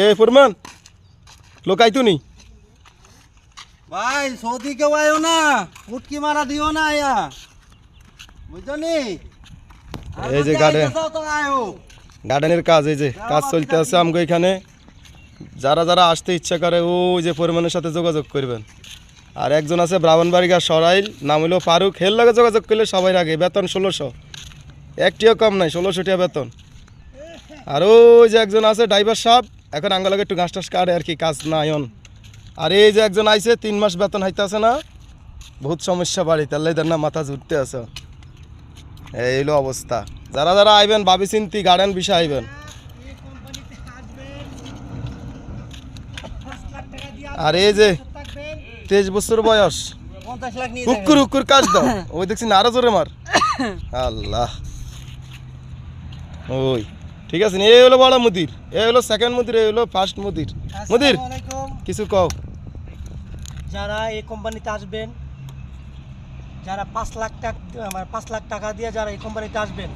এ ফরমান লোক আইতো নি ভাই সৌদি কেউ আয়ো না, উটকি মারা দিও না আয়া, বুঝছো নি? এই যে গার্ডেনের কাজ, এই যে কাজ চলতে আছে আমগো এখানে। যারা যারা আসতে ইচ্ছা করে ওই যে ফরমানের সাথে যোগাযোগ করবেন। আর একজন আছে ব্রাহ্মণবাড়িয়া সরাইল, নাম হলো ফারুক, হের লগে যোগাযোগ করলে সবাই আগে। বেতন 1600, একটিও কম নাই, 1600 টাকা বেতন। আর ওই যে একজন আছে ড্রাইভার সাহেব, এখন আঙ্গালগে একটু ঘাস টাস কাটে আর কি, কাজ নাই অন। আর এই যে একজন আইছে 3 মাস বেতন হাইতে আছে না, বহুত সমস্যা বাড়ি, তাহলে না মাথা জুটতে আছে। এই হলো অবস্থা। যারা যারা আইবেন ভাবি চিন্তি গার্ডেন বিষয় আইবেন। আর এই যে 23 বছর বয়স, 50 লাখ নিয়ে হুক্কুর হুক্কুর কাজ দাও, ওই দেখছি না আরো জোরে মার। আল্লাহ, ওই ঠিক আছে। এই হলো বড় মুদির, এই হলো সেকেন্ড মুদির, এই হলো ফার্স্ট মুদির। মুদির কিছু কও। যারা এই কোম্পানিতে আসবেন, যারা 5 লাখ টাকা দিয়ে যারা এই কোম্পানিতে আসবেন,